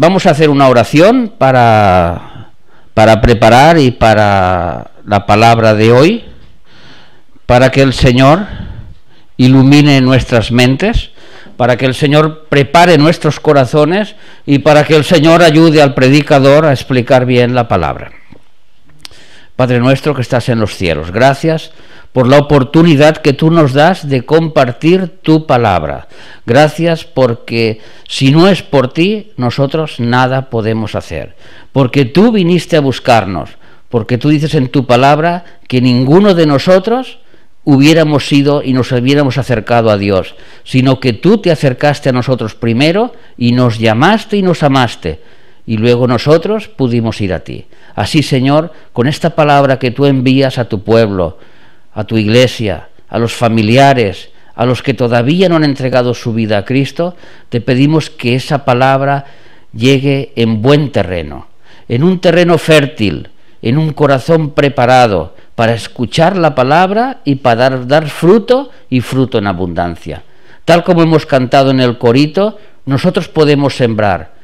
Vamos a hacer una oración para preparar y para la palabra de hoy, para que el Señor ilumine nuestras mentes, para que el Señor prepare nuestros corazones y para que el Señor ayude al predicador a explicar bien la palabra. Padre nuestro que estás en los cielos, gracias por la oportunidad que tú nos das de compartir tu palabra. Gracias porque si no es por ti, nosotros nada podemos hacer. Porque tú viniste a buscarnos, porque tú dices en tu palabra que ninguno de nosotros hubiéramos ido y nos hubiéramos acercado a Dios, sino que tú te acercaste a nosotros primero y nos llamaste y nos amaste, y luego nosotros pudimos ir a ti. Así, Señor, con esta palabra que tú envías a tu pueblo, a tu iglesia, a los familiares, a los que todavía no han entregado su vida a Cristo, te pedimos que esa palabra llegue en buen terreno, en un terreno fértil, en un corazón preparado para escuchar la palabra y para dar fruto y fruto en abundancia. Tal como hemos cantado en el corito, nosotros podemos sembrar,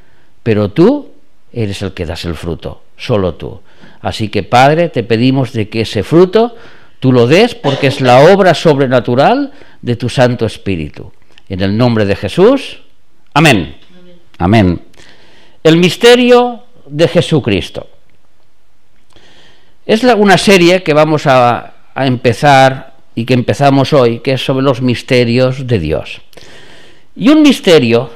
pero tú eres el que das el fruto, solo tú. Así que, Padre, te pedimos de que ese fruto tú lo des porque es la obra sobrenatural de tu Santo Espíritu. En el nombre de Jesús, amén. Amén. El misterio de Jesucristo. Es una serie que vamos a empezar y que empezamos hoy, que es sobre los misterios de Dios. Y un misterio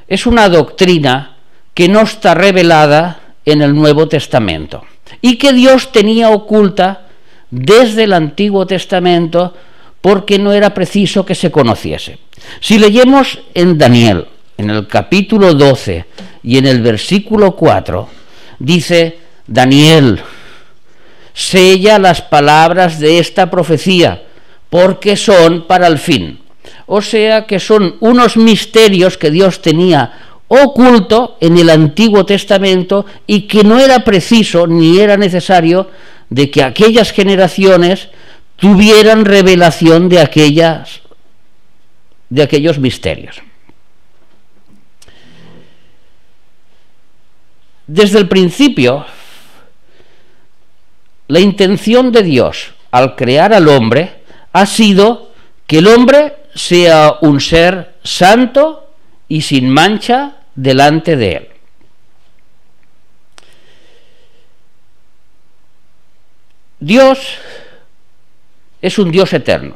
es una doctrina que no está revelada en el Nuevo Testamento y que Dios tenía oculta desde el Antiguo Testamento porque no era preciso que se conociese. Si leemos en Daniel, en el capítulo 12 y en el versículo 4, dice Daniel: sella las palabras de esta profecía, porque son para el fin. O sea que son unos misterios que Dios tenía oculto en el Antiguo Testamento y que no era preciso ni era necesario de que aquellas generaciones tuvieran revelación de aquellos misterios. Desde el principio, la intención de Dios al crear al hombre ha sido que el hombre sea un ser santo y sin mancha delante de él. Dios es un Dios eterno,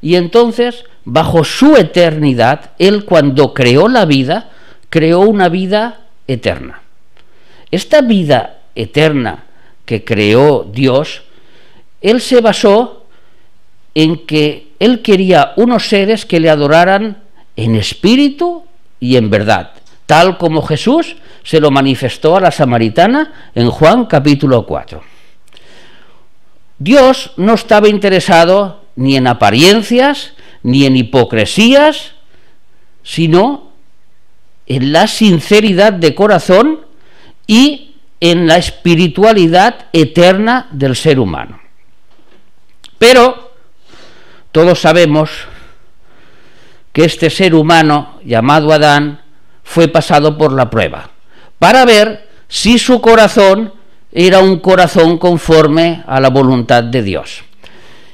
y entonces, bajo su eternidad, Él, cuando creó la vida, creó una vida eterna. Esta vida eterna que creó Dios, Él se basó en que Él quería unos seres que le adoraran en espíritu y en verdad, tal como Jesús se lo manifestó a la samaritana en Juan capítulo 4. Dios no estaba interesado ni en apariencias, ni en hipocresías, sino en la sinceridad de corazón y en la espiritualidad eterna del ser humano. Pero todos sabemos que este ser humano llamado Adán fue pasado por la prueba para ver si su corazón era un corazón conforme a la voluntad de Dios.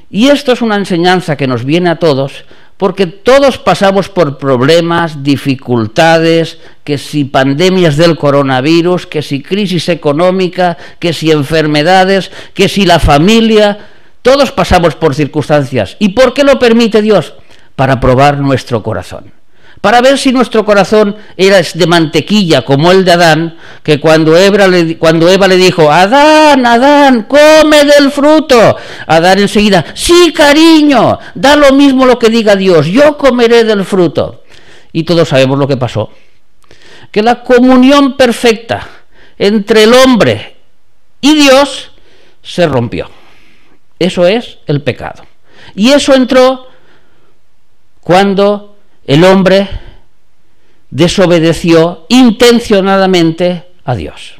Y esto es una enseñanza que nos viene a todos, porque todos pasamos por problemas, dificultades, que si pandemias del coronavirus, que si crisis económica, que si enfermedades, que si la familia, todos pasamos por circunstancias. ¿Y por qué lo permite Dios? Para probar nuestro corazón. Para ver si nuestro corazón era de mantequilla como el de Adán, que cuando Eva le dijo: Adán, Adán, come del fruto, Adán enseguida: sí, cariño, da lo mismo lo que diga Dios, yo comeré del fruto. Y todos sabemos lo que pasó, que la comunión perfecta entre el hombre y Dios se rompió. Eso es el pecado. Y eso entró cuando el hombre desobedeció intencionadamente a Dios.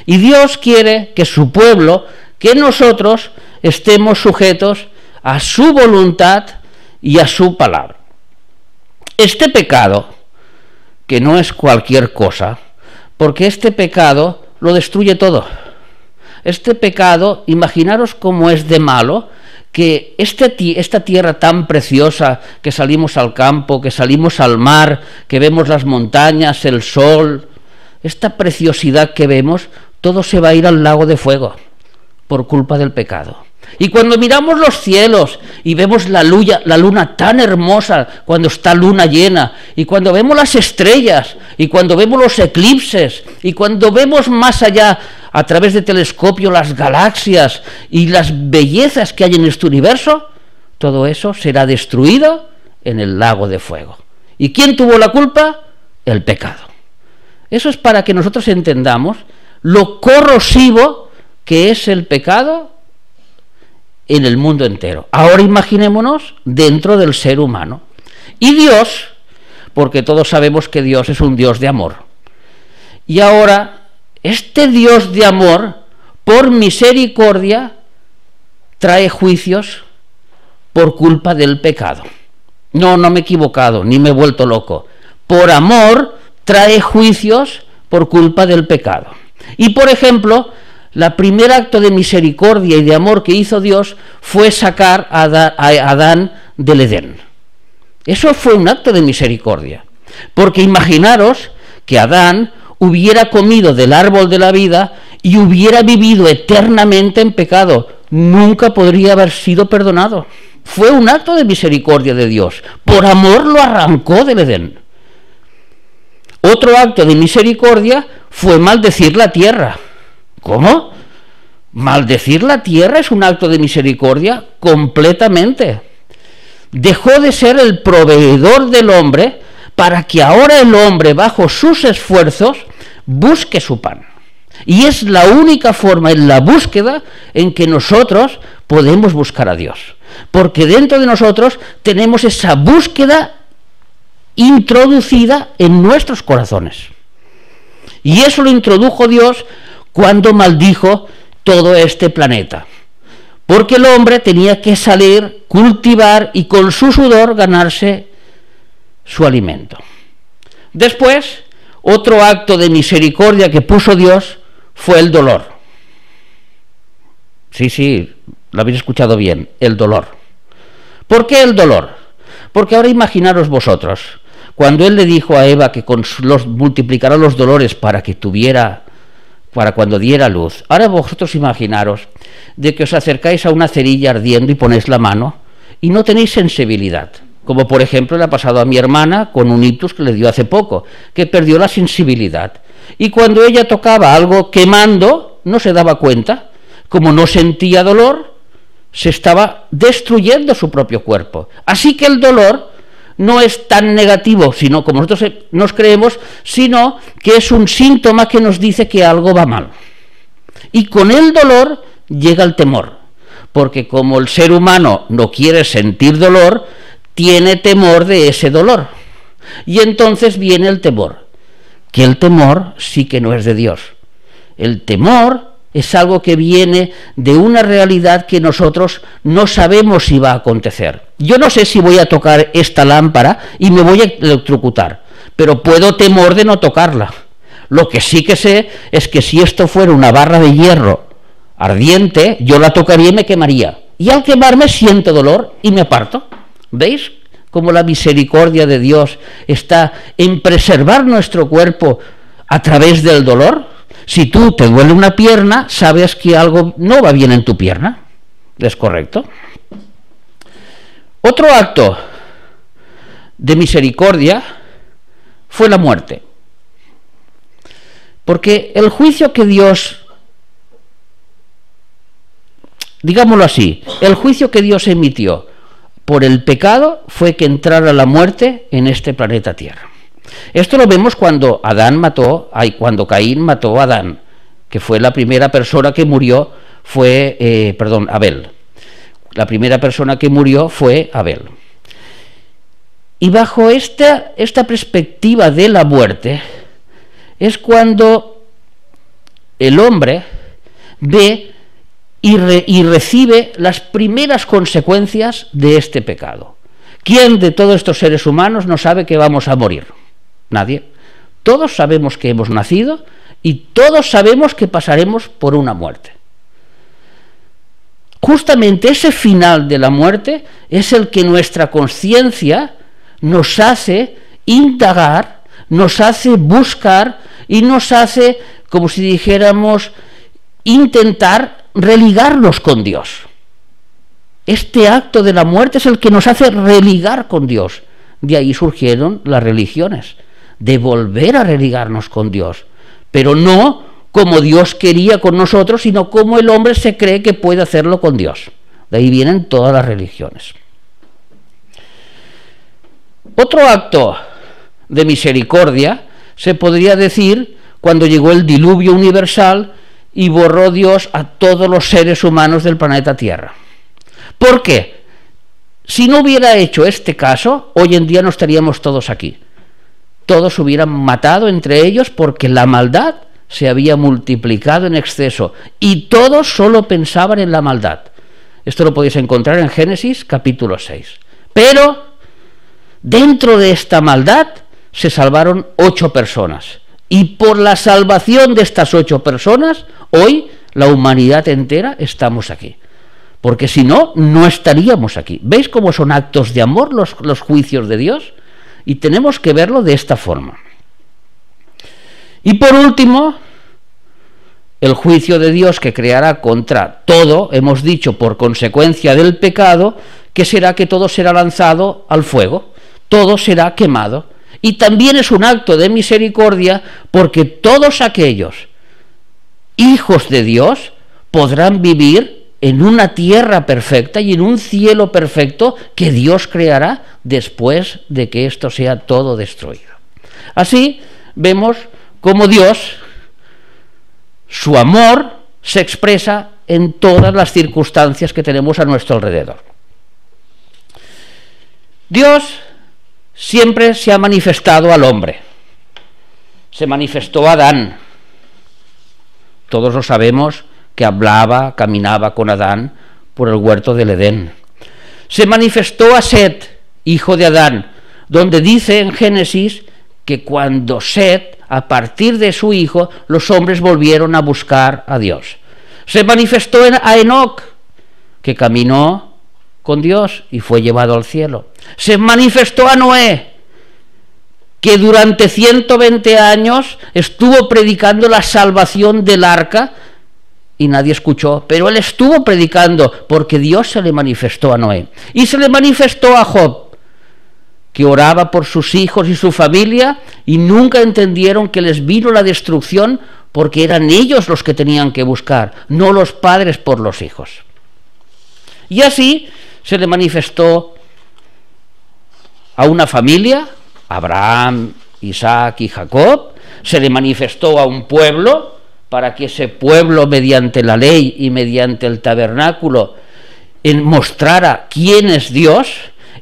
Y Dios quiere que su pueblo, que nosotros, estemos sujetos a su voluntad y a su palabra. Este pecado, que no es cualquier cosa, porque este pecado lo destruye todo. Este pecado, imaginaros cómo es de malo, que esta tierra tan preciosa, que salimos al campo, que salimos al mar, que vemos las montañas, el sol, esta preciosidad que vemos, todo se va a ir al lago de fuego por culpa del pecado. Y cuando miramos los cielos y vemos la luna tan hermosa cuando está luna llena, y cuando vemos las estrellas, y cuando vemos los eclipses, y cuando vemos más allá a través de telescopio las galaxias y las bellezas que hay en este universo, todo eso será destruido en el lago de fuego. ¿Y quién tuvo la culpa? El pecado. Eso es para que nosotros entendamos lo corrosivo que es el pecado en el mundo entero. Ahora imaginémonos dentro del ser humano. Y Dios, porque todos sabemos que Dios es un Dios de amor. Y ahora, este Dios de amor, por misericordia, trae juicios por culpa del pecado. No me he equivocado, ni me he vuelto loco. Por amor, trae juicios por culpa del pecado. Y, por ejemplo, el primer acto de misericordia y de amor que hizo Dios fue sacar a Adán del Edén. Eso fue un acto de misericordia. Porque imaginaros que Adán hubiera comido del árbol de la vida y hubiera vivido eternamente en pecado. Nunca podría haber sido perdonado. Fue un acto de misericordia de Dios. Por amor lo arrancó del Edén. Otro acto de misericordia fue maldecir la tierra. ¿Cómo? Maldecir la tierra es un acto de misericordia completamente. Dejó de ser el proveedor del hombre para que ahora el hombre, bajo sus esfuerzos, busque su pan. Y es la única forma en la búsqueda en que nosotros podemos buscar a Dios. Porque dentro de nosotros tenemos esa búsqueda introducida en nuestros corazones. Y eso lo introdujo Dios cuando maldijo todo este planeta. Porque el hombre tenía que salir, cultivar y con su sudor ganarse su alimento. Después, otro acto de misericordia que puso Dios fue el dolor. Sí, lo habéis escuchado bien, el dolor. ¿Por qué el dolor? Porque ahora imaginaros vosotros, cuando él le dijo a Eva que multiplicará los dolores para cuando diera luz, ahora vosotros imaginaros de que os acercáis a una cerilla ardiendo y ponéis la mano y no tenéis sensibilidad. Como por ejemplo le ha pasado a mi hermana con un ictus que le dio hace poco, que perdió la sensibilidad. Y cuando ella tocaba algo quemando, no se daba cuenta. Como no sentía dolor, se estaba destruyendo su propio cuerpo. Así que el dolor no es tan negativo, sino como nosotros nos creemos, sino que es un síntoma que nos dice que algo va mal. Y con el dolor llega el temor, porque como el ser humano no quiere sentir dolor, tiene temor de ese dolor. Y entonces viene el temor, que el temor sí que no es de Dios. El temor es algo que viene de una realidad que nosotros no sabemos si va a acontecer. Yo no sé si voy a tocar esta lámpara y me voy a electrocutar, pero puedo temor de no tocarla. Lo que sí que sé es que si esto fuera una barra de hierro ardiente, yo la tocaría y me quemaría. Y al quemarme siento dolor y me aparto. ¿Veis cómo la misericordia de Dios está en preservar nuestro cuerpo a través del dolor? Si tú te duele una pierna, sabes que algo no va bien en tu pierna. ¿Es correcto? Otro acto de misericordia fue la muerte. Porque el juicio que Dios, digámoslo así, el juicio que Dios emitió por el pecado fue que entrara la muerte en este planeta Tierra. Esto lo vemos cuando cuando Caín mató a Adán, que fue la primera persona que murió, Abel. La primera persona que murió fue Abel. Y bajo esta perspectiva de la muerte es cuando el hombre ve y recibe las primeras consecuencias de este pecado. ¿Quién de todos estos seres humanos no sabe que vamos a morir? Nadie. Todos sabemos que hemos nacido y todos sabemos que pasaremos por una muerte. Justamente ese final de la muerte es el que nuestra conciencia nos hace indagar, nos hace buscar y nos hace, como si dijéramos, intentar religarnos con Dios. Este acto de la muerte es el que nos hace religar con Dios. De ahí surgieron las religiones, de volver a religarnos con Dios, pero no como Dios quería con nosotros, sino como el hombre se cree que puede hacerlo con Dios. De ahí vienen todas las religiones. Otro acto de misericordia se podría decir cuando llegó el diluvio universal y borró Dios a todos los seres humanos del planeta Tierra. ¿Por qué? Si no hubiera hecho este caso, hoy en día no estaríamos todos aquí. Todos hubieran matado entre ellos porque la maldad se había multiplicado en exceso y todos solo pensaban en la maldad. Esto lo podéis encontrar en Génesis capítulo 6. Pero dentro de esta maldad se salvaron 8 personas. Y por la salvación de estas 8 personas, hoy la humanidad entera estamos aquí. Porque si no, no estaríamos aquí. ¿Veis cómo son actos de amor los juicios de Dios? Y tenemos que verlo de esta forma. Y por último, el juicio de Dios que creará contra todo, hemos dicho por consecuencia del pecado, que será que todo será lanzado al fuego, todo será quemado. Y también es un acto de misericordia porque todos aquellos hijos de Dios podrán vivir en una tierra perfecta y en un cielo perfecto que Dios creará después de que esto sea todo destruido. Así vemos cómo Dios, su amor, se expresa en todas las circunstancias que tenemos a nuestro alrededor. Dios siempre se ha manifestado al hombre. Se manifestó a Adán. Todos lo sabemos, que hablaba, caminaba con Adán por el huerto del Edén. Se manifestó a Set, hijo de Adán, donde dice en Génesis que cuando Set, a partir de su hijo, los hombres volvieron a buscar a Dios. Se manifestó a Enoc, que caminó con Dios y fue llevado al cielo. Se manifestó a Noé, que durante 120 años estuvo predicando la salvación del arca y nadie escuchó, pero él estuvo predicando porque Dios se le manifestó a Noé. Y se le manifestó a Job, que oraba por sus hijos y su familia y nunca entendieron que les vino la destrucción porque eran ellos los que tenían que buscar, no los padres por los hijos. Y así se le manifestó a una familia, Abraham, Isaac y Jacob, se le manifestó a un pueblo, para que ese pueblo, mediante la ley y mediante el tabernáculo, mostrara quién es Dios,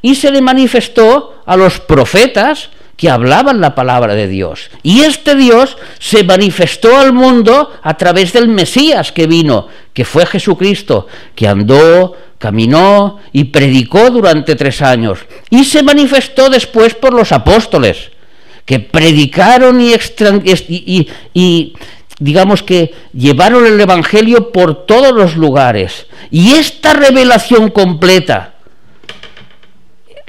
y se le manifestó a los profetas que hablaban la palabra de Dios. Y este Dios se manifestó al mundo a través del Mesías que vino, que fue Jesucristo, que andó, caminó y predicó durante 3 años. Y se manifestó después por los apóstoles, que predicaron y digamos que llevaron el Evangelio por todos los lugares. Y esta revelación completa,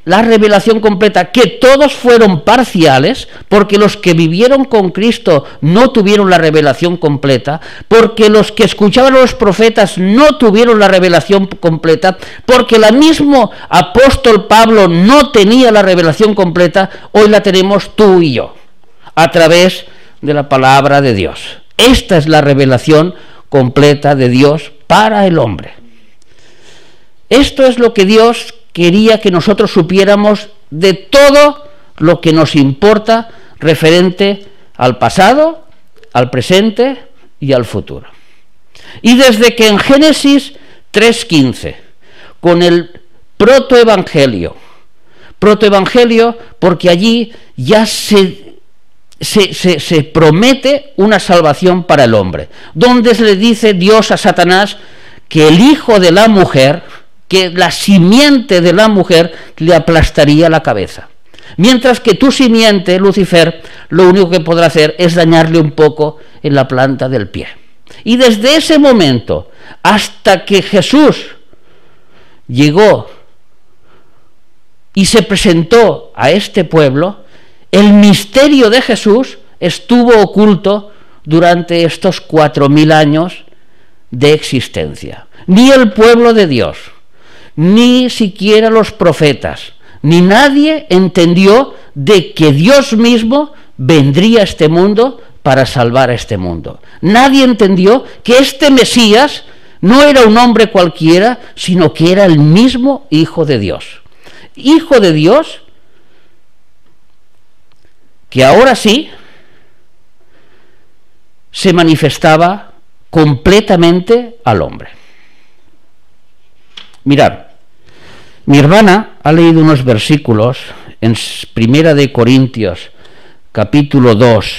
la revelación completa, que todos fueron parciales, porque los que vivieron con Cristo no tuvieron la revelación completa, porque los que escuchaban a los profetas no tuvieron la revelación completa, porque el mismo apóstol Pablo no tenía la revelación completa, hoy la tenemos tú y yo, a través de la palabra de Dios. Esta es la revelación completa de Dios para el hombre. Esto es lo que Dios quería que nosotros supiéramos de todo lo que nos importa referente al pasado, al presente y al futuro. Y desde que en Génesis 3:15, con el protoevangelio porque allí ya se promete una salvación para el hombre, donde le dice Dios a Satanás que el hijo de la mujer, que la simiente de la mujer le aplastaría la cabeza. Mientras que tu simiente, Lucifer, lo único que podrá hacer es dañarle un poco en la planta del pie. Y desde ese momento hasta que Jesús llegó y se presentó a este pueblo, el misterio de Jesús estuvo oculto durante estos 4000 años de existencia. Ni el pueblo de Dios, ni siquiera los profetas, ni nadie entendió de que Dios mismo vendría a este mundo para salvar a este mundo. Nadie entendió que este Mesías no era un hombre cualquiera, sino que era el mismo Hijo de Dios. Hijo de Dios que ahora sí se manifestaba completamente al hombre. Mirad, mi hermana ha leído unos versículos en 1 de Corintios, capítulo 2,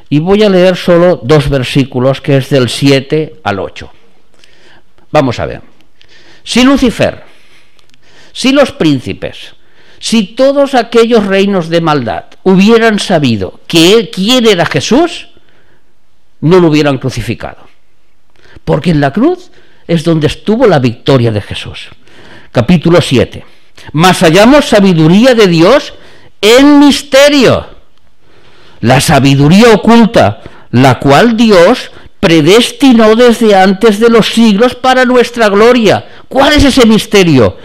y voy a leer solo 2 versículos, que es del 7 al 8. Vamos a ver. Si Lucifer, si los príncipes, si todos aquellos reinos de maldad hubieran sabido quién era Jesús, no lo hubieran crucificado. Porque en la cruz es donde estuvo la victoria de Jesús. Capítulo 7. Mas hallamos sabiduría de Dios en misterio, la sabiduría oculta, la cual Dios predestinó desde antes de los siglos para nuestra gloria. ¿Cuál es ese misterio?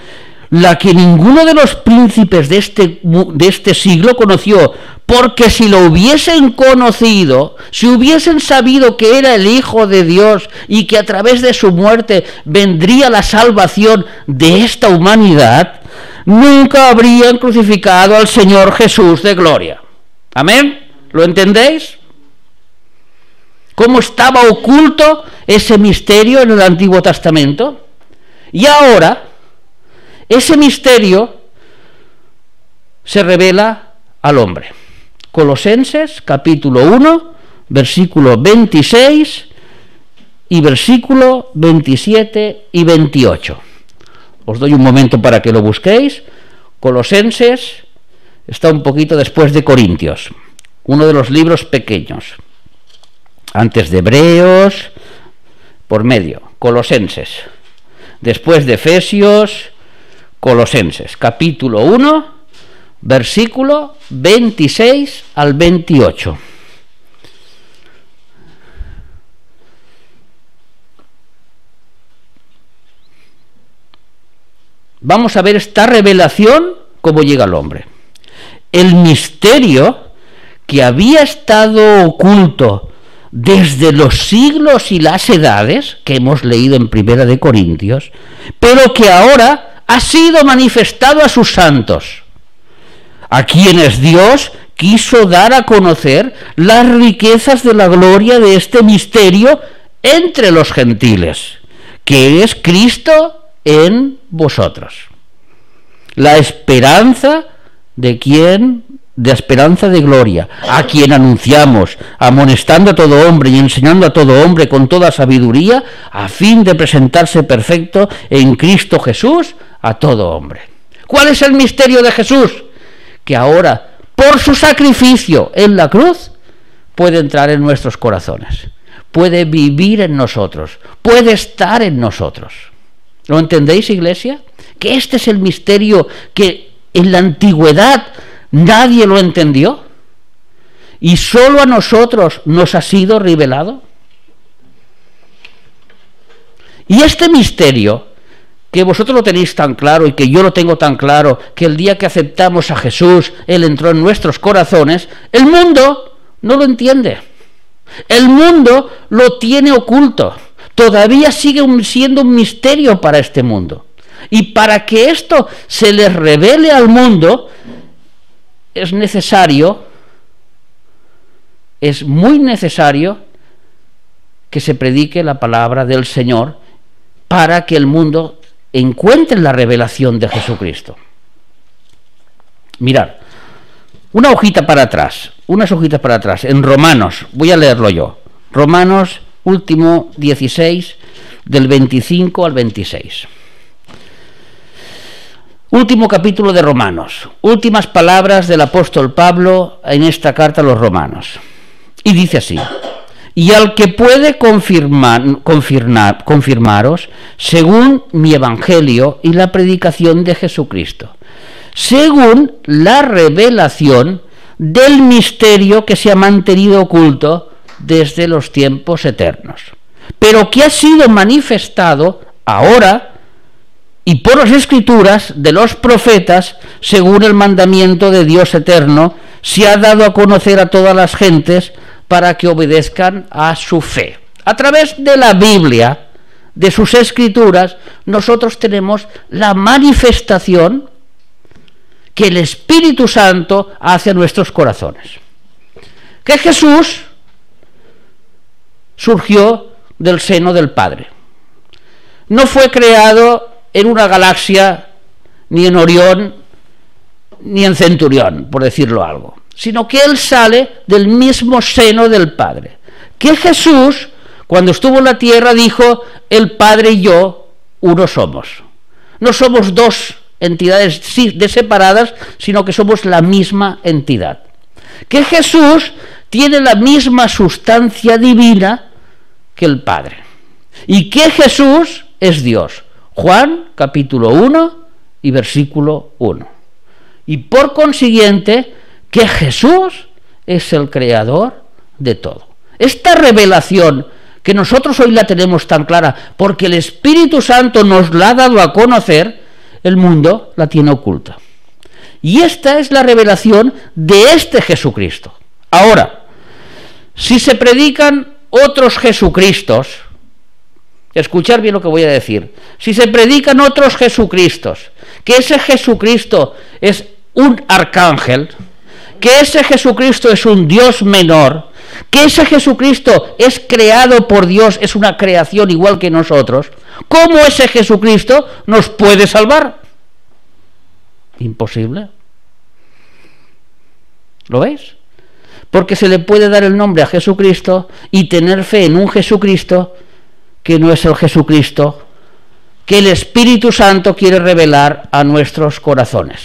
La que ninguno de los príncipes de este siglo conoció, porque si lo hubiesen conocido, si hubiesen sabido que era el Hijo de Dios y que a través de su muerte vendría la salvación de esta humanidad, nunca habrían crucificado al Señor Jesús de gloria. ¿Amén? ¿Lo entendéis? ¿Cómo estaba oculto ese misterio en el Antiguo Testamento? Y ahora ese misterio se revela al hombre. Colosenses capítulo 1, versículo 26 y versículo 27 y 28. Os doy un momento para que lo busquéis. Colosenses está un poquito después de Corintios, uno de los libros pequeños, antes de Hebreos, por medio. Colosenses, después de Efesios. Colosenses, capítulo 1, versículo 26 al 28. Vamos a ver esta revelación, cómo llega al hombre. El misterio que había estado oculto desde los siglos y las edades, que hemos leído en 1 de Corintios, pero que ahora ha sido manifestado a sus santos, a quienes Dios quiso dar a conocer las riquezas de la gloria de este misterio entre los gentiles, que es Cristo en vosotros. La esperanza de esperanza de gloria, a quien anunciamos, amonestando a todo hombre y enseñando a todo hombre con toda sabiduría, a fin de presentarse perfecto en Cristo Jesús a todo hombre. ¿Cuál es el misterio de Jesús? Que ahora, por su sacrificio en la cruz, puede entrar en nuestros corazones, puede vivir en nosotros, puede estar en nosotros. ¿Lo entendéis, iglesia? Que este es el misterio que en la antigüedad nadie lo entendió y solo a nosotros nos ha sido revelado. Y este misterio, que vosotros lo tenéis tan claro y que yo lo tengo tan claro, que el día que aceptamos a Jesús, Él entró en nuestros corazones, el mundo no lo entiende. El mundo lo tiene oculto. Todavía sigue siendo un misterio para este mundo. Y para que esto se les revele al mundo, es muy necesario que se predique la palabra del Señor para que el mundo encuentre la revelación de Jesucristo. Mirad, unas hojitas para atrás, en Romanos, voy a leerlo yo, Romanos último 16, del 25 al 26. Último capítulo de Romanos, últimas palabras del apóstol Pablo en esta carta a los romanos. Y dice así: y al que puede confirmaros según mi evangelio y la predicación de Jesucristo, según la revelación del misterio que se ha mantenido oculto desde los tiempos eternos, pero que ha sido manifestado ahora y por las escrituras de los profetas, según el mandamiento de Dios eterno, se ha dado a conocer a todas las gentes para que obedezcan a su fe. A través de la Biblia, de sus escrituras, nosotros tenemos la manifestación que el Espíritu Santo hace a nuestros corazones. Que Jesús surgió del seno del Padre. No fue creado en una galaxia, ni en Orión, ni en Centurión, por decirlo algo, sino que Él sale del mismo seno del Padre. Que Jesús, cuando estuvo en la tierra, dijo: el Padre y yo uno somos. No somos dos entidades separadas, sino que somos la misma entidad. Que Jesús tiene la misma sustancia divina que el Padre. Y que Jesús es Dios. Juan, capítulo 1 y versículo 1. Y por consiguiente, que Jesús es el creador de todo. Esta revelación que nosotros hoy la tenemos tan clara, porque el Espíritu Santo nos la ha dado a conocer, el mundo la tiene oculta. Y esta es la revelación de este Jesucristo. Ahora, si se predican otros Jesucristos, escuchar bien lo que voy a decir, si se predican otros Jesucristos, que ese Jesucristo es un arcángel, que ese Jesucristo es un Dios menor, que ese Jesucristo es creado por Dios, es una creación igual que nosotros, ¿cómo ese Jesucristo nos puede salvar? Imposible. ¿Lo veis? Porque se le puede dar el nombre a Jesucristo y tener fe en un Jesucristo que no es el Jesucristo que el Espíritu Santo quiere revelar a nuestros corazones.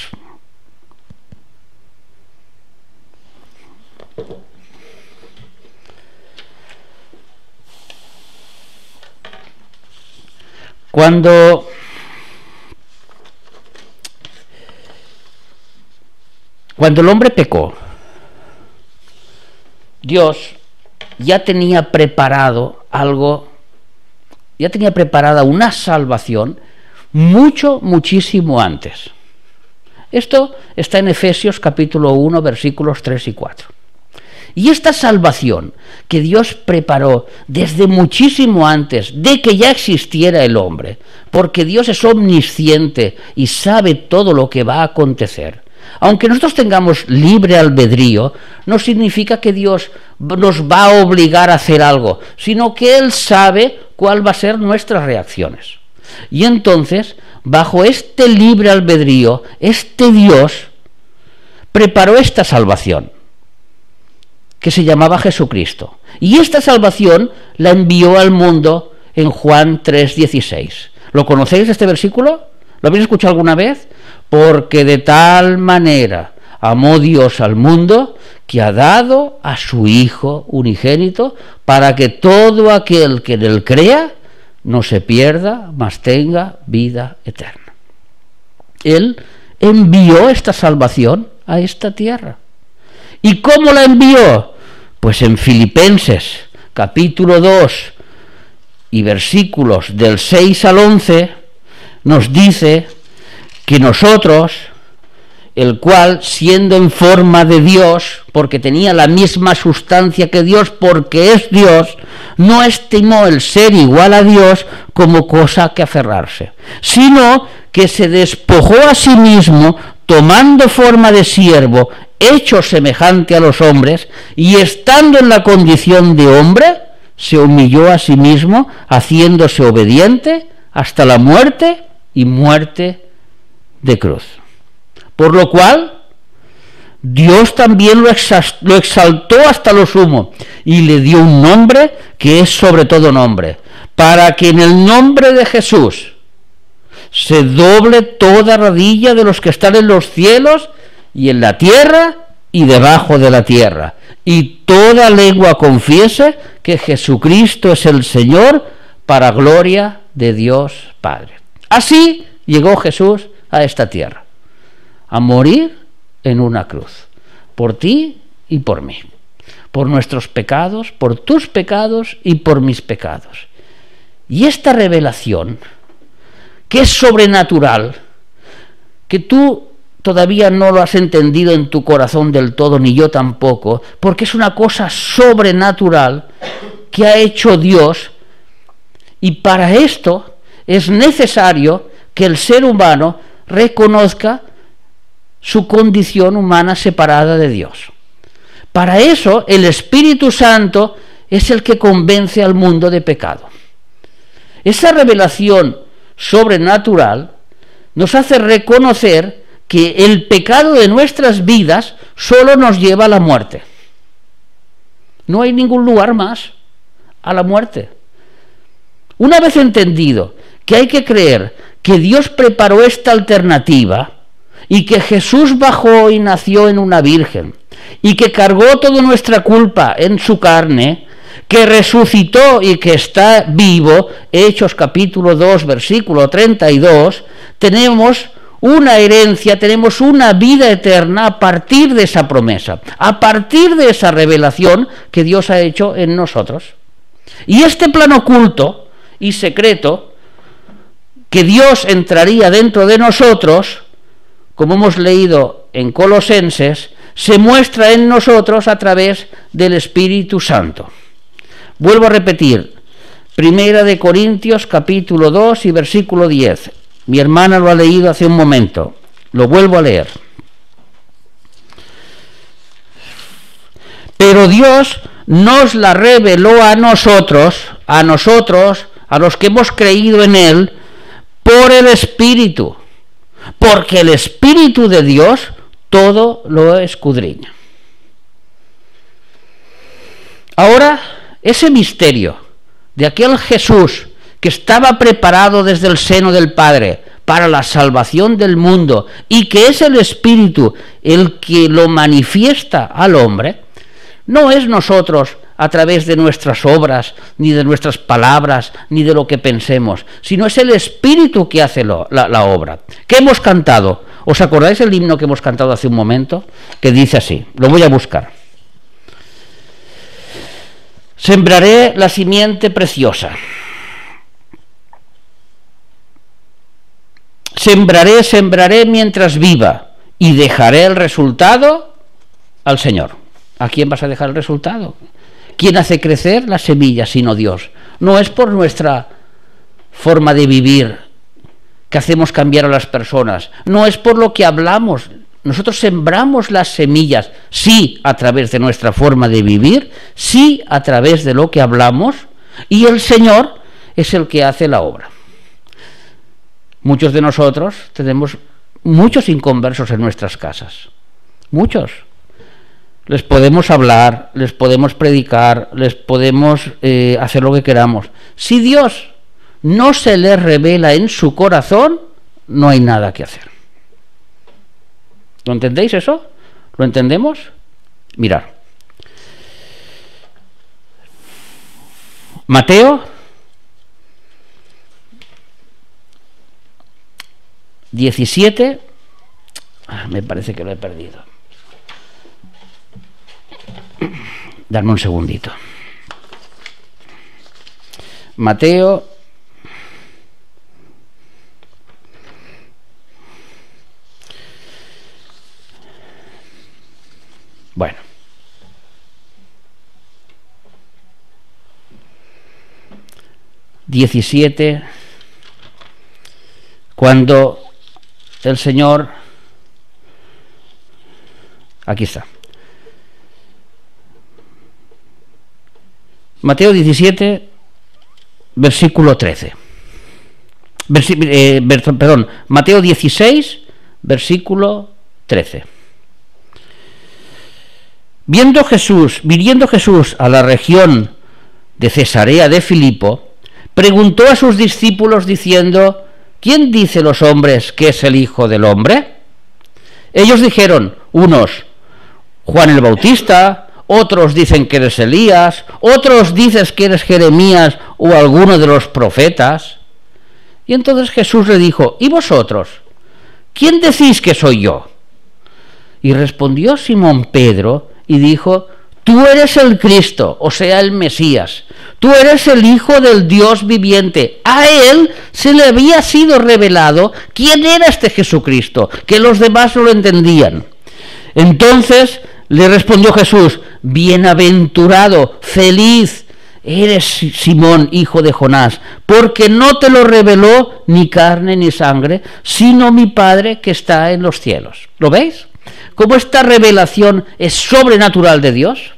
Cuando el hombre pecó, Dios ya tenía preparado algo, ya tenía preparada una salvación muchísimo antes. Esto está en Efesios capítulo 1, versículos 3 y 4. Y esta salvación que Dios preparó desde muchísimo antes de que ya existiera el hombre, porque Dios es omnisciente y sabe todo lo que va a acontecer. Aunque nosotros tengamos libre albedrío, no significa que Dios nos va a obligar a hacer algo, sino que Él sabe cuál va a ser nuestras reacciones. Y entonces, bajo este libre albedrío, este Dios preparó esta salvación, que se llamaba Jesucristo. Y esta salvación la envió al mundo en Juan 3:16. ¿Lo conocéis este versículo? ¿Lo habéis escuchado alguna vez? Porque de tal manera amó Dios al mundo que ha dado a su Hijo unigénito para que todo aquel que en él crea no se pierda, mas tenga vida eterna. Él envió esta salvación a esta tierra. ¿Y cómo la envió? Pues en Filipenses capítulo 2 y versículos del 6 al 11 nos dice que nosotros, el cual siendo en forma de Dios, porque tenía la misma sustancia que Dios, porque es Dios, no estimó el ser igual a Dios como cosa que aferrarse, sino que se despojó a sí mismo, tomando forma de siervo, hecho semejante a los hombres, y estando en la condición de hombre, se humilló a sí mismo, haciéndose obediente hasta la muerte y muerte de cruz. Por lo cual, Dios también lo exaltó hasta lo sumo, y le dio un nombre que es sobre todo nombre, para que en el nombre de Jesús se doble toda rodilla de los que están en los cielos y en la tierra y debajo de la tierra, y toda lengua confiese que Jesucristo es el Señor, para gloria de Dios Padre. Así llegó Jesús a esta tierra, a morir en una cruz, por ti y por mí, por nuestros pecados, por tus pecados y por mis pecados. Y esta revelación, que es sobrenatural, que tú todavía no lo has entendido en tu corazón del todo, ni yo tampoco, porque es una cosa sobrenatural que ha hecho Dios, y para esto es necesario que el ser humano reconozca su condición humana separada de Dios. Para eso el Espíritu Santo es el que convence al mundo de pecado. Esa revelación sobrenatural nos hace reconocer que el pecado de nuestras vidas solo nos lleva a la muerte. No hay ningún lugar más a la muerte. Una vez entendido que hay que creer que Dios preparó esta alternativa y que Jesús bajó y nació en una virgen y que cargó toda nuestra culpa en su carne, que resucitó y que está vivo, Hechos capítulo 2, versículo 32, tenemos una herencia, tenemos una vida eterna a partir de esa promesa, a partir de esa revelación que Dios ha hecho en nosotros. Y este plan oculto y secreto, que Dios entraría dentro de nosotros, como hemos leído en Colosenses, se muestra en nosotros a través del Espíritu Santo. Vuelvo a repetir, 1 Corintios capítulo 2 y versículo 10. Mi hermana lo ha leído hace un momento. Lo vuelvo a leer. Pero Dios nos la reveló a nosotros, a los que hemos creído en Él, por el Espíritu. Porque el Espíritu de Dios todo lo escudriña. Ahora, ese misterio de aquel Jesús que estaba preparado desde el seno del Padre para la salvación del mundo y que es el Espíritu el que lo manifiesta al hombre, no es nosotros a través de nuestras obras, ni de nuestras palabras, ni de lo que pensemos, sino es el Espíritu que hace la obra. ¿Qué hemos cantado? ¿Os acordáis el himno que hemos cantado hace un momento? Que dice así, lo voy a buscar. Sembraré la simiente preciosa. Sembraré mientras viva y dejaré el resultado al Señor. ¿A quién vas a dejar el resultado? ¿Quién hace crecer la semilla sino Dios? No es por nuestra forma de vivir que hacemos cambiar a las personas, no es por lo que hablamos. Nosotros sembramos las semillas, sí, a través de nuestra forma de vivir, sí, a través de lo que hablamos, y el Señor es el que hace la obra. Muchos de nosotros tenemos muchos inconversos en nuestras casas, muchos. Les podemos hablar, les podemos predicar, les podemos hacer lo que queramos. Si Dios no se les revela en su corazón, no hay nada que hacer. ¿Lo entendéis eso? ¿Lo entendemos? Mirad. Mateo 17. Me parece que lo he perdido. Dame un segundito. Mateo 17, cuando el Señor, aquí está, Mateo 17, versículo 13. Mateo 16, versículo 13. Viniendo Jesús a la región de Cesarea de Filipo, preguntó a sus discípulos diciendo: ¿quién dice los hombres que es el Hijo del Hombre? Ellos dijeron, unos, Juan el Bautista, otros dicen que eres Elías, otros dicen que eres Jeremías o alguno de los profetas. Y entonces Jesús le dijo, ¿y vosotros? ¿Quién decís que soy yo? Y respondió Simón Pedro y dijo, tú eres el Cristo, o sea, el Mesías. Tú eres el Hijo del Dios viviente. A él se le había sido revelado quién era este Jesucristo, que los demás no lo entendían. Entonces le respondió Jesús, bienaventurado, feliz eres Simón, hijo de Jonás, porque no te lo reveló ni carne ni sangre, sino mi Padre que está en los cielos. ¿Lo veis? Cómo esta revelación es sobrenatural de Dios.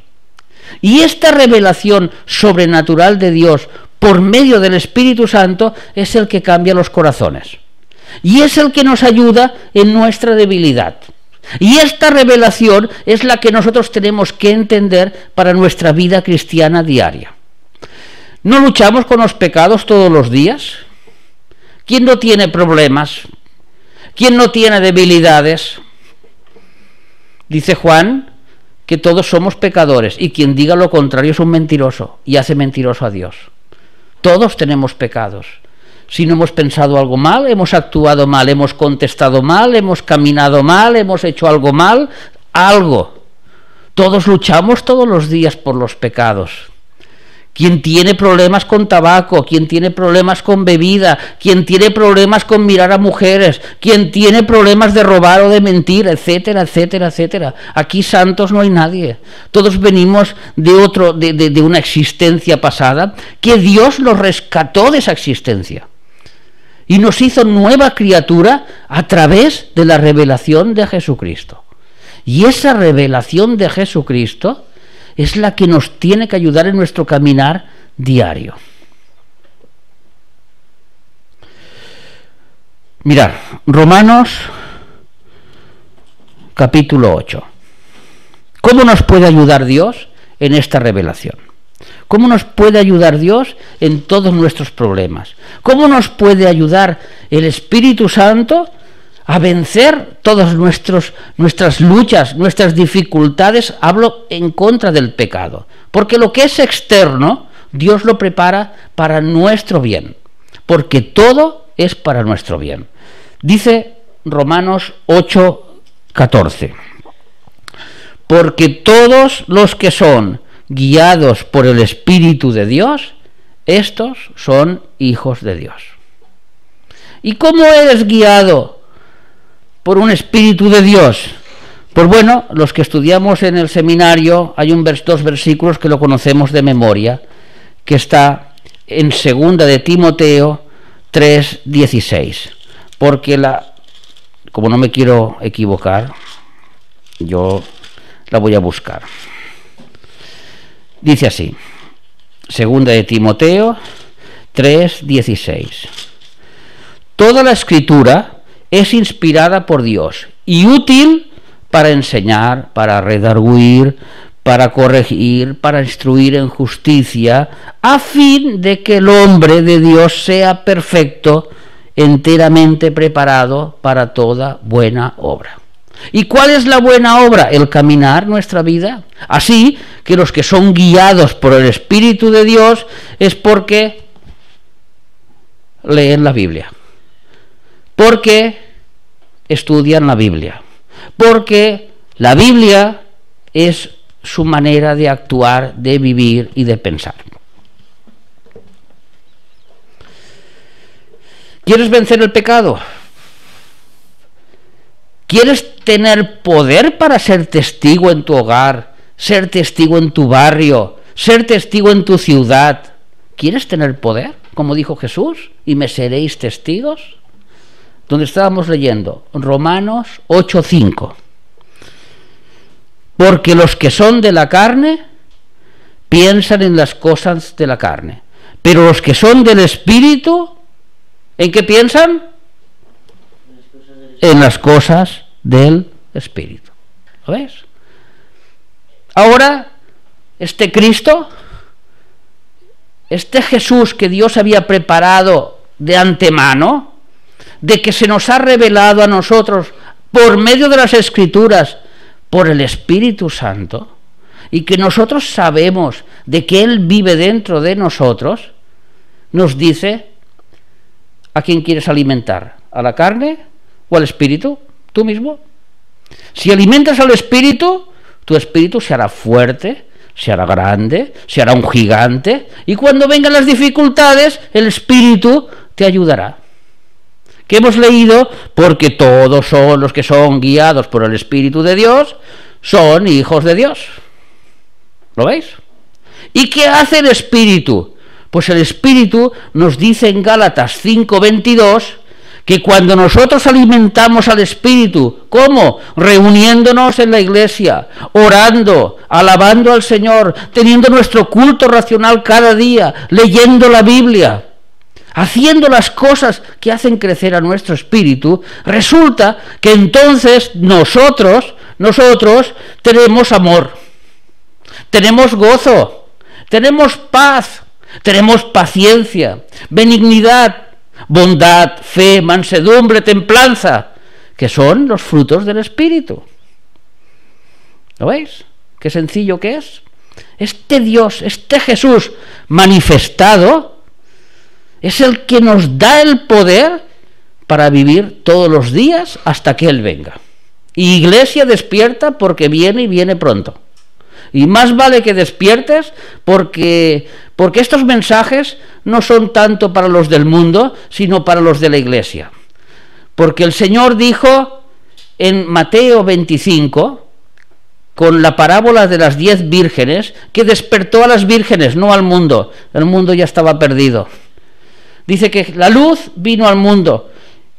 Y esta revelación sobrenatural de Dios por medio del Espíritu Santo es el que cambia los corazones. Y es el que nos ayuda en nuestra debilidad. Y esta revelación es la que nosotros tenemos que entender para nuestra vida cristiana diaria. ¿No luchamos con los pecados todos los días? ¿Quién no tiene problemas? ¿Quién no tiene debilidades? Dice Juan que todos somos pecadores, y quien diga lo contrario es un mentiroso y hace mentiroso a Dios. Todos tenemos pecados. Si no hemos pensado algo mal, hemos actuado mal, hemos contestado mal, hemos caminado mal, hemos hecho algo mal, algo. Todos luchamos todos los días por los pecados. Quien tiene problemas con tabaco, quien tiene problemas con bebida, quien tiene problemas con mirar a mujeres, quien tiene problemas de robar o de mentir, etcétera, etcétera, etcétera. Aquí santos no hay nadie. Todos venimos de una existencia pasada que Dios nos rescató de esa existencia y nos hizo nueva criatura a través de la revelación de Jesucristo. Y esa revelación de Jesucristo es la que nos tiene que ayudar en nuestro caminar diario. Mirad, Romanos capítulo 8. ¿Cómo nos puede ayudar Dios en esta revelación? ¿Cómo nos puede ayudar Dios en todos nuestros problemas? ¿Cómo nos puede ayudar el Espíritu Santo a vencer todas nuestras luchas, nuestras dificultades? Hablo en contra del pecado, porque lo que es externo, Dios lo prepara para nuestro bien, porque todo es para nuestro bien. Dice Romanos 8:14, porque todos los que son guiados por el Espíritu de Dios, estos son hijos de Dios. ¿Y cómo eres guiado por un Espíritu de Dios? Pues bueno, los que estudiamos en el seminario, hay dos versículos que lo conocemos de memoria, que está en 2 de Timoteo 3:16, porque como no me quiero equivocar, yo la voy a buscar. Dice así, 2 de Timoteo 3:16, toda la Escritura es inspirada por Dios y útil para enseñar, para redarguir, para corregir, para instruir en justicia, a fin de que el hombre de Dios sea perfecto, enteramente preparado para toda buena obra. ¿Y cuál es la buena obra? El caminar nuestra vida. Así que los que son guiados por el Espíritu de Dios es porque leen la Biblia, porque estudian la Biblia, porque la Biblia es su manera de actuar, de vivir y de pensar. ¿Quieres vencer el pecado? ¿Quieres tener poder para ser testigo en tu hogar, ser testigo en tu barrio, ser testigo en tu ciudad? ¿Quieres tener poder? Como dijo Jesús, y me seréis testigos. Donde estábamos leyendo, Romanos 8:5. Porque los que son de la carne piensan en las cosas de la carne, pero los que son del Espíritu, ¿en qué piensan? En las cosas del Espíritu. ¿Lo ves? Ahora, este Cristo, este Jesús que Dios había preparado de antemano, de que se nos ha revelado a nosotros por medio de las Escrituras, por el Espíritu Santo, y que nosotros sabemos de que Él vive dentro de nosotros, nos dice: ¿a quién quieres alimentar? ¿A la carne o al espíritu? ¿Tú mismo? Si alimentas al espíritu, tu espíritu se hará fuerte, se hará grande, se hará un gigante, y cuando vengan las dificultades, el espíritu te ayudará. Que hemos leído, porque todos son los que son guiados por el Espíritu de Dios, son hijos de Dios. ¿Lo veis? ¿Y qué hace el espíritu? Pues el Espíritu nos dice en Gálatas 5:22 que cuando nosotros alimentamos al Espíritu, ¿cómo? Reuniéndonos en la iglesia, orando, alabando al Señor, teniendo nuestro culto racional cada día, leyendo la Biblia, haciendo las cosas que hacen crecer a nuestro espíritu, resulta que entonces nosotros tenemos amor, tenemos gozo, tenemos paz, tenemos paciencia, benignidad, bondad, fe, mansedumbre, templanza, que son los frutos del Espíritu. ¿Lo veis? Qué sencillo que es. Este Dios, este Jesús manifestado, es el que nos da el poder para vivir todos los días hasta que Él venga. Y iglesia, despierta, porque viene y viene pronto. Y más vale que despiertes, porque estos mensajes no son tanto para los del mundo, sino para los de la iglesia. Porque el Señor dijo en Mateo 25, con la parábola de las 10 vírgenes, que despertó a las vírgenes, no al mundo. El mundo ya estaba perdido. Dice que la luz vino al mundo,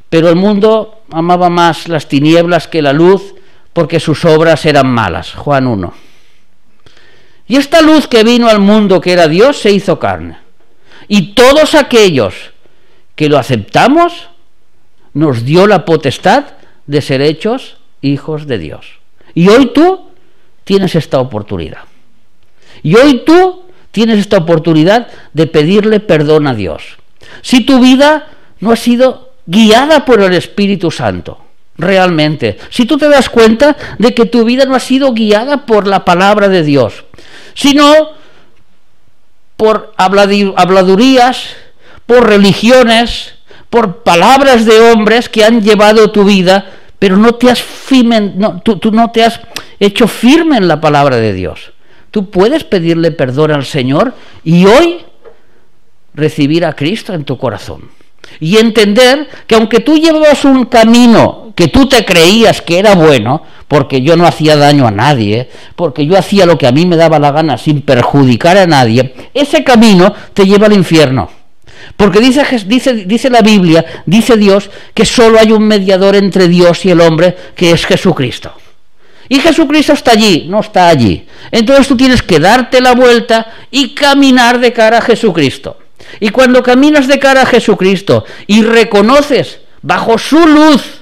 pero el mundo amaba más las tinieblas que la luz, porque sus obras eran malas. Juan 1. Y esta luz que vino al mundo, que era Dios, se hizo carne. Y todos aquellos que lo aceptamos, nos dio la potestad de ser hechos hijos de Dios. Y hoy tú tienes esta oportunidad. Y hoy tú tienes esta oportunidad de pedirle perdón a Dios. Si tu vida no ha sido guiada por el Espíritu Santo, realmente, si tú te das cuenta de que tu vida no ha sido guiada por la palabra de Dios, sino por habladurías, por religiones, por palabras de hombres que han llevado tu vida, pero no te has tú no te has hecho firme en la palabra de Dios. Tú puedes pedirle perdón al Señor y hoy recibir a Cristo en tu corazón. Y entender que aunque tú llevabas un camino que tú te creías que era bueno, porque yo no hacía daño a nadie, porque yo hacía lo que a mí me daba la gana sin perjudicar a nadie, ese camino te lleva al infierno. Porque dice la Biblia, dice Dios, que solo hay un mediador entre Dios y el hombre, que es Jesucristo. Y Jesucristo está allí, no está allí. Entonces tú tienes que darte la vuelta y caminar de cara a Jesucristo. Y cuando caminas de cara a Jesucristo y reconoces bajo su luz,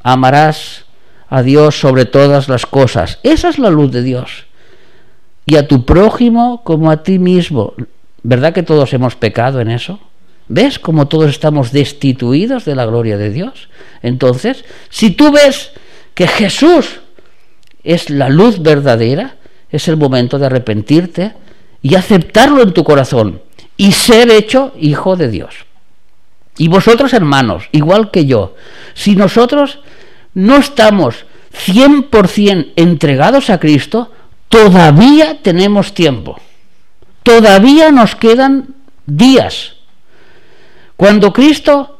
amarás a Dios sobre todas las cosas. Esa es la luz de Dios. Y a tu prójimo como a ti mismo. ¿Verdad que todos hemos pecado en eso? ¿Ves cómo todos estamos destituidos de la gloria de Dios? Entonces, si tú ves que Jesús es la luz verdadera, es el momento de arrepentirte y aceptarlo en tu corazón y ser hecho hijo de Dios. Y vosotros, hermanos, igual que yo, si nosotros no estamos 100% entregados a Cristo, todavía tenemos tiempo. Todavía nos quedan días. Cuando Cristo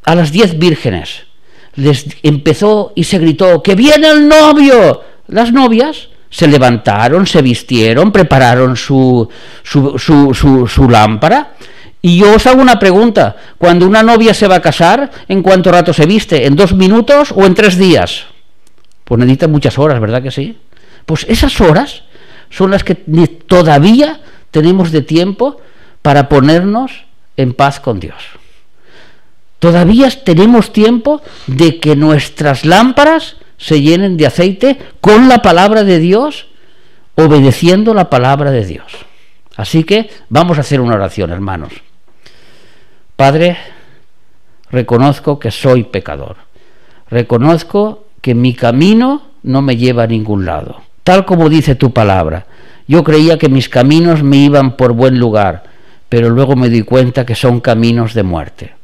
a las 10 vírgenes les empezó y se gritó que viene el novio, las novias se levantaron, se vistieron, prepararon su lámpara. Y yo os hago una pregunta: cuando una novia se va a casar, ¿en cuánto rato se viste? ¿En 2 minutos o en 3 días? Pues necesita muchas horas, ¿verdad que sí? Pues esas horas son las que todavía tenemos de tiempo para ponernos en paz con Dios. Todavía tenemos tiempo de que nuestras lámparas se llenen de aceite con la palabra de Dios, obedeciendo la palabra de Dios. Así que vamos a hacer una oración, hermanos. Padre, reconozco que soy pecador. Reconozco que mi camino no me lleva a ningún lado. Tal como dice tu palabra, yo creía que mis caminos me iban por buen lugar, pero luego me di cuenta que son caminos de muerte.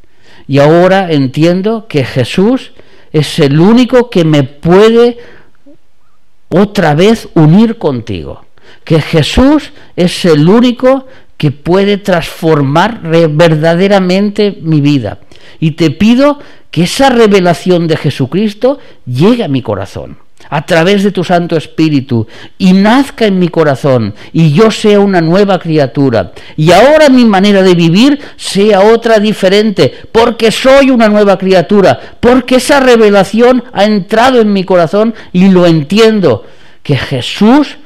Y ahora entiendo que Jesús es el único que me puede otra vez unir contigo. Que Jesús es el único que puede transformar verdaderamente mi vida. Y te pido que esa revelación de Jesucristo llegue a mi corazón, a través de tu Santo Espíritu, y nazca en mi corazón, y yo sea una nueva criatura, y ahora mi manera de vivir sea otra diferente, porque soy una nueva criatura, porque esa revelación ha entrado en mi corazón y lo entiendo, que Jesús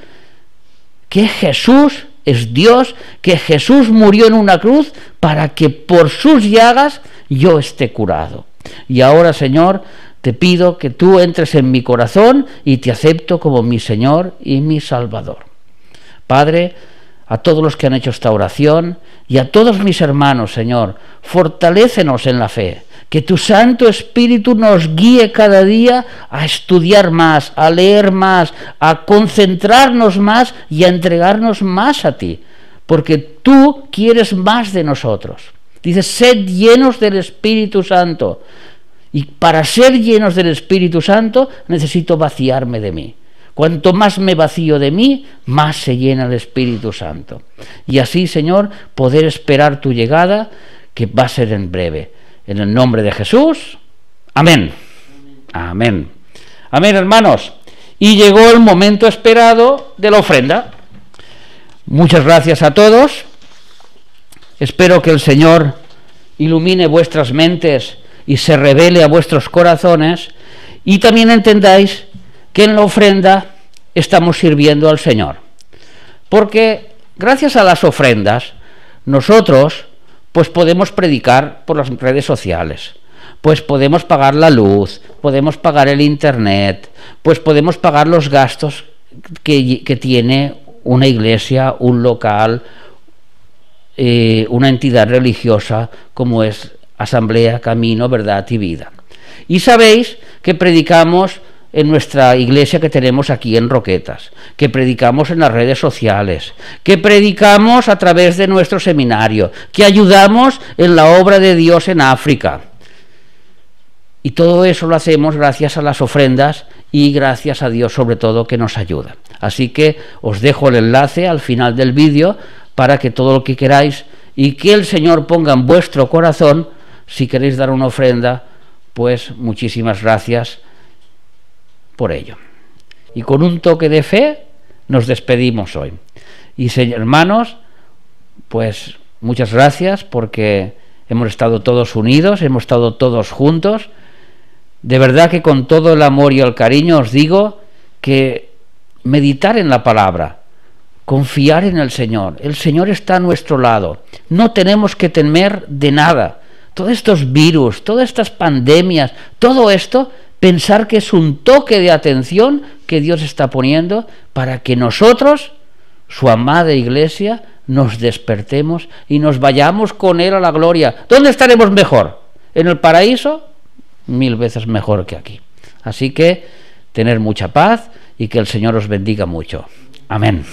es Dios, que Jesús murió en una cruz para que por sus llagas yo esté curado. Y ahora, Señor, te pido que tú entres en mi corazón y te acepto como mi Señor y mi Salvador. Padre, a todos los que han hecho esta oración y a todos mis hermanos, Señor, fortalécenos en la fe. Que tu Santo Espíritu nos guíe cada día a estudiar más, a leer más, a concentrarnos más y a entregarnos más a ti. Porque tú quieres más de nosotros. Dices, sed llenos del Espíritu Santo. Y para ser llenos del Espíritu Santo necesito vaciarme de mí. Cuanto más me vacío de mí, más se llena el Espíritu Santo. Y así, Señor, poder esperar tu llegada, que va a ser en breve. En el nombre de Jesús, amén. Amén. Amén, hermanos. Y llegó el momento esperado de la ofrenda. Muchas gracias a todos. Espero que el Señor ilumine vuestras mentes y se revele a vuestros corazones, y también entendáis que en la ofrenda estamos sirviendo al Señor. Porque gracias a las ofrendas, nosotros pues podemos predicar por las redes sociales, pues podemos pagar la luz, podemos pagar el internet, pues podemos pagar los gastos que tiene una iglesia, un local, una entidad religiosa como es Asamblea, Camino, Verdad y Vida. Y sabéis que predicamos en nuestra iglesia que tenemos aquí en Roquetas, que predicamos en las redes sociales, que predicamos a través de nuestro seminario, que ayudamos en la obra de Dios en África. Y todo eso lo hacemos gracias a las ofrendas y gracias a Dios sobre todo que nos ayuda. Así que os dejo el enlace al final del vídeo para que todo lo que queráis y que el Señor ponga en vuestro corazón, si queréis dar una ofrenda, pues muchísimas gracias por ello. Y con un toque de fe nos despedimos hoy. Y hermanos, pues muchas gracias porque hemos estado todos unidos, hemos estado todos juntos. De verdad que con todo el amor y el cariño os digo que meditar en la palabra, confiar en el Señor está a nuestro lado, no tenemos que temer de nada. Todos estos virus, todas estas pandemias, todo esto, pensar que es un toque de atención que Dios está poniendo para que nosotros, su amada iglesia, nos despertemos y nos vayamos con Él a la gloria. ¿Dónde estaremos mejor? ¿En el paraíso? 1000 veces mejor que aquí. Así que tener mucha paz y que el Señor os bendiga mucho. Amén.